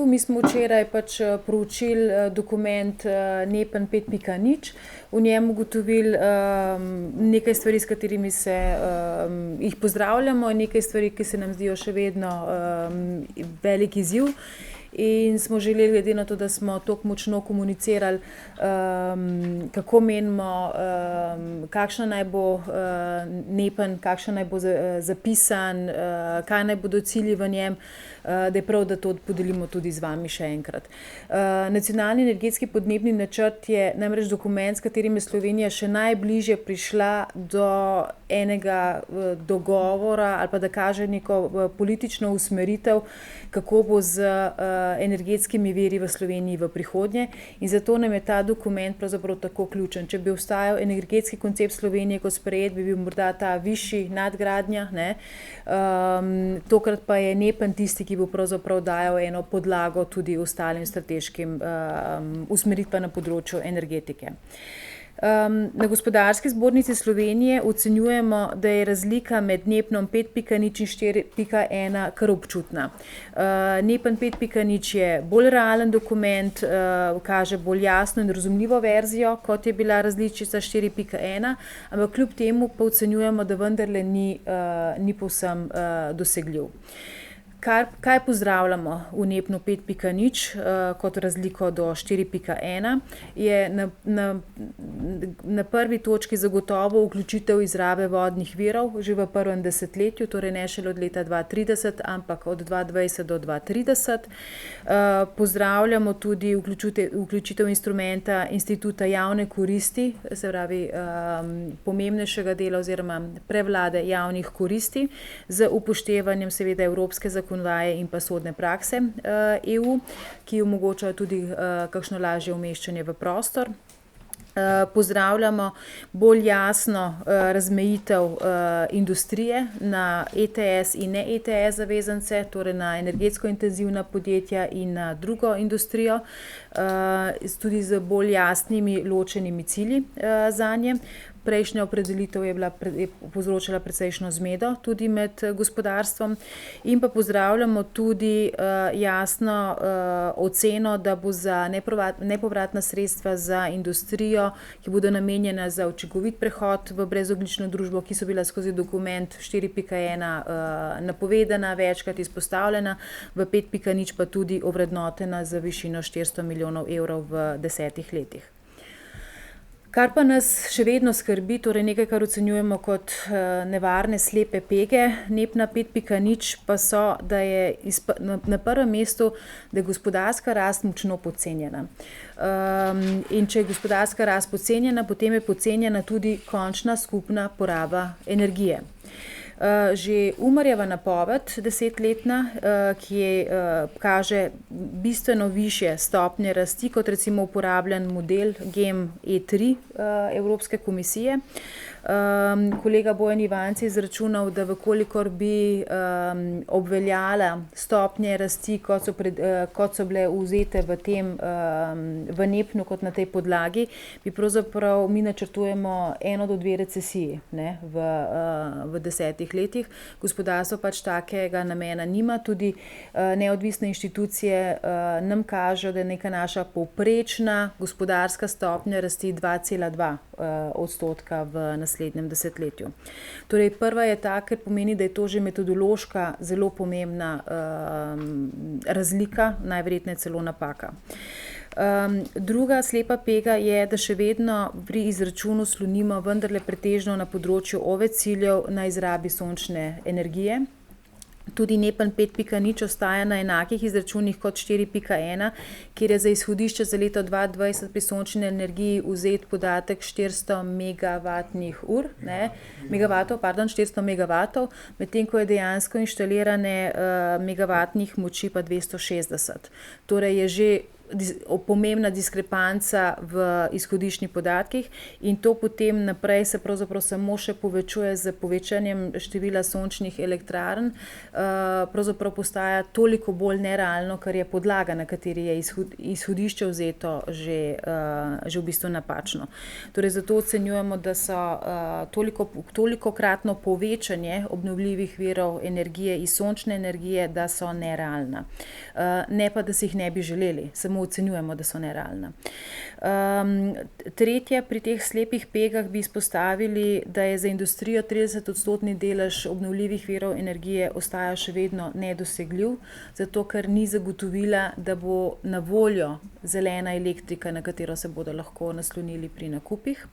Mi smo včeraj proučili dokument NEPN 5.0, v njem ugotovili nekaj stvari, s katerimi jih pozdravljamo, in nekaj stvari, ki se nam zdijo še vedno velik izziv. In smo želeli, glede na to, da smo tako močno komunicirali, kako menimo, kakšna naj bo NEPN, kakšen naj bo zapisan, kaj naj bodo cilji v njem, da je prav, da to podelimo tudi z vami še enkrat. Nacionalni energetski podnebni načrt je namreč dokument, s katerim je Slovenija še najbližje prišla do enega dogovora ali pa da kaže neko politično usmeritev, kako bo z energetskimi viri v Sloveniji v prihodnje, in zato nam je ta dokument pravzaprav tako ključen. Če bi obstajal energetski koncept Slovenije kot sprejet, bi bil morda ta višji, nadgradnja, ne. Tokrat pa je NEPN tisti, ki bo pravzaprav dajal eno podlago tudi ostalim strateškim usmeritvam na področju energetike. Na Gospodarski zbornici Slovenije ocenjujemo, da je razlika med NEPN-om 5.0 in 4.1 kar občutna. NEPN 5.0 je bolj realen dokument, kaže bolj jasno in razumljivo verzijo, kot je bila različica 4.1, ampak kljub temu pa ocenjujemo, da vendarle ni povsem dosegljiv. Kaj pozdravljamo v NEPN-u 5.0 kot razliko do 4.1, je na prvi točki zagotovo vključitev izrabe vodnih virov že v prvem desetletju, torej ne šele od leta 2030, ampak od 2020 do 2030. Pozdravljamo tudi vključitev instrumenta instituta javne koristi, se pravi pomembnejšega dela oziroma prevlade javnih koristi z upoštevanjem seveda evropske zakonodaje in pa sodne prakse EU, ki omogočajo tudi kakšno lažje umeščanje v prostor. Pozdravljamo bolj jasno razmejitev industrije na ETS in ne ETS zavezance, torej na energetsko intenzivna podjetja in na drugo industrijo, tudi z bolj jasnimi ločenimi cilji zanje. Prejšnja opredelitev je povzročala precejšnjo zmedo tudi med gospodarstvom, in pa pozdravljamo tudi jasno oceno, da bo za nepovratna sredstva za industrijo, ki bodo namenjena za učinkovit prehod v brezogljično družbo, ki so bila skozi dokument 4.1 napovedana, večkrat izpostavljena, v 5.0 pa tudi ovrednotena za višino 400 milijonov evrov v 10 letih. Kar pa nas še vedno skrbi, torej nekaj, kar ocenjujemo kot nevarne slepe pege NEPN-a 5.0, pa so, da je na prvem mestu, da je gospodarska rast močno podcenjena. In če je gospodarska rast podcenjena, potem je podcenjena tudi končna skupna poraba energije. Že Umarjeva napoved, 10-letna, ki kaže bistveno višje stopnje rasti kot recimo uporabljen model GEM E3 Evropske komisije. Kolega Bojan Ivanc je izračunal, da vkolikor bi obveljala stopnje rasti, kot so bile vzete v NEPN-u kot na tej podlagi, bi pravzaprav mi načrtujemo 1 do 2 recesiji, ne, v 10 letih. Gospodarstvo takega namena nima, tudi neodvisne inštitucije nam kažejo, da je neka naša povprečna gospodarska stopnja rasti 2,2 odstotka v naslednjem desetletju. Torej prva je ta, ker pomeni, da je to že metodološka zelo pomembna razlika, najverjetneje celo napaka. Druga slepa pega je, da še vedno pri izračunu slonimo vendarle pretežno na področju OVE ciljev na izrabi sončne energije. Tudi NEPN 5.0 ostaja na enakih izračunih kot 4.1, kjer je za izhodišče za leto 2020 pri sončni energiji vzet podatek 400 megavatov, medtem ko je dejansko inštalirane megavatnih moči pa 260. Torej je že pomembna diskrepanca v izhodiščnih podatkih in to potem naprej se pravzaprav samo še povečuje z povečanjem števila sončnih elektrarn, pravzaprav postaja toliko bolj nerealno, ker je podlaga, na kateri je izhodišče vzeto, že v bistvu napačno. Torej zato ocenjujemo, da so tolikokratno povečanje obnovljivih virov energije iz sončne energije, da so nerealna. Ne pa, da si jih ne bi želeli, samo ocenjujemo, da so nerealna. Tretje, pri teh slepih pegah bi izpostavili, da je za industrijo 30% delež obnovljivih virov energije ostaja še vedno nedosegljiv, zato ker ni zagotovila, da bo na voljo zelena elektrika, na katero se bodo lahko naslonili pri nakupih.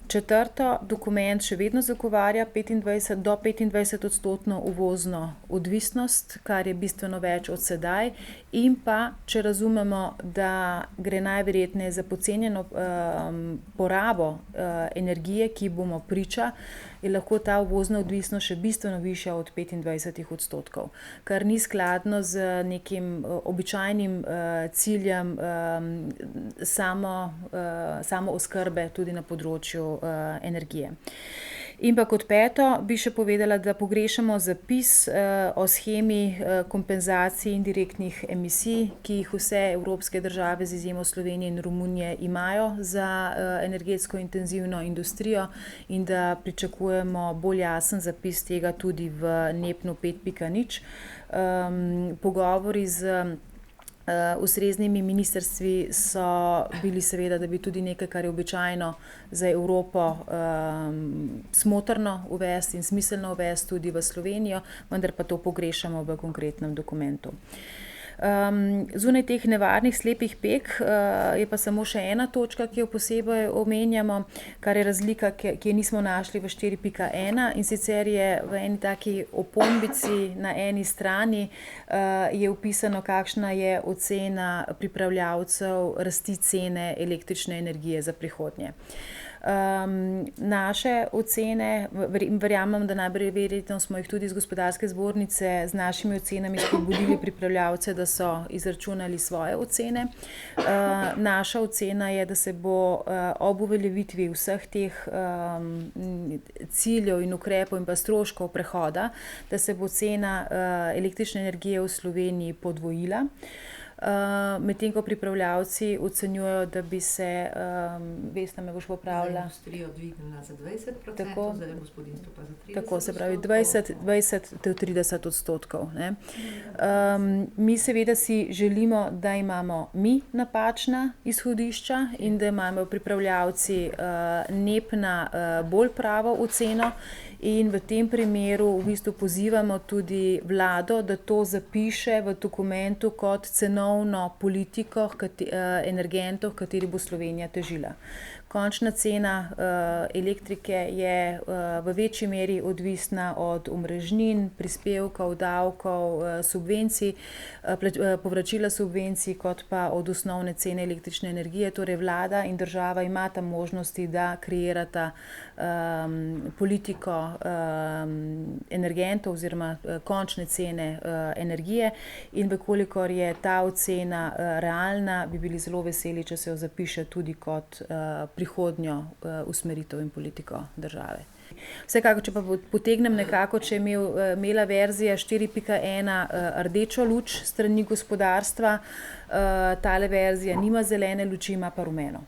Četrto, dokument še vedno zagovarja do 25% uvozno odvisnost, kar je bistveno več od sedaj, in pa, če razumemo, da gre najverjetneje za podcenjeno porabo energije, ki bomo priča, je lahko ta uvozna odvisnost še bistveno višja od 25%, kar ni skladno z nekim običajnim ciljem samooskrbe tudi na področju energije. In pa kot peto bi še povedala, da pogrešamo zapis o shemi kompenzacij indirektnih emisij, ki jih vse evropske države z izjemo Slovenije in Romunije imajo za energetsko intenzivno industrijo in da pričakujemo bolj jasen zapis tega tudi v NEPN 5.0. Pogovori z ustreznimi ministrstvi so bili seveda, da bi tudi nekaj, kar je običajno za Evropo smotrno uvesti in smiselno uvesti tudi v Slovenijo, vendar pa to pogrešamo v konkretnem dokumentu. Zunaj teh nevarnih slepih peg je pa samo še ena točka, ki jo posebej omenjamo, kar je razlika, ki je nismo našli v 4.1, in sicer je v eni taki opombici na eni strani je opisano, kakšna je ocena pripravljavcev rasti cene električne energije za prihodnje. Naše ocene, verjamem, da najbolj verjetno smo jih tudi iz gospodarske zbornice z našimi ocenami spodbudili pripravljavce, da so izračunali svoje ocene. Naša ocena je, da se bo ob uveljavitvi vseh teh ciljev in ukrepov in pa stroškov prehoda, da se bo cena električne energije v Sloveniji podvojila. Medtem ko pripravljavci ocenjujejo, da bi se, Vesna me boš popravila. Za industrijo dvignila za 20%, Tako. za gospodinjstvo pa za 30%. Tako, se pravi 20 do 30%, ne. Mi seveda si želimo, da imamo mi napačna izhodišča in da imajo pripravljavci NEPN-a bolj pravo oceno. In v tem primeru v bistvu pozivamo tudi vlado, da to zapiše v dokumentu kot cenovno politiko energentov, kateri bo Slovenija težila. Končna cena elektrike je v večji meri odvisna od omrežnin, prispevkov, davkov, subvencij, povračila subvencij, kot pa od osnovne cene električne energije. Torej vlada in država imata možnosti, da kreirata politiko energentov oziroma končne cene energije, in vkolikor je ta ocena realna, bi bili zelo veseli, če se jo zapiše tudi kot prihodnjo usmeritev in politiko države. Vsekakor, če pa potegnem nekako, če je imela verzija 4.1 rdečo luč s strani gospodarstva, tale verzija nima zelene luči, ima pa rumeno.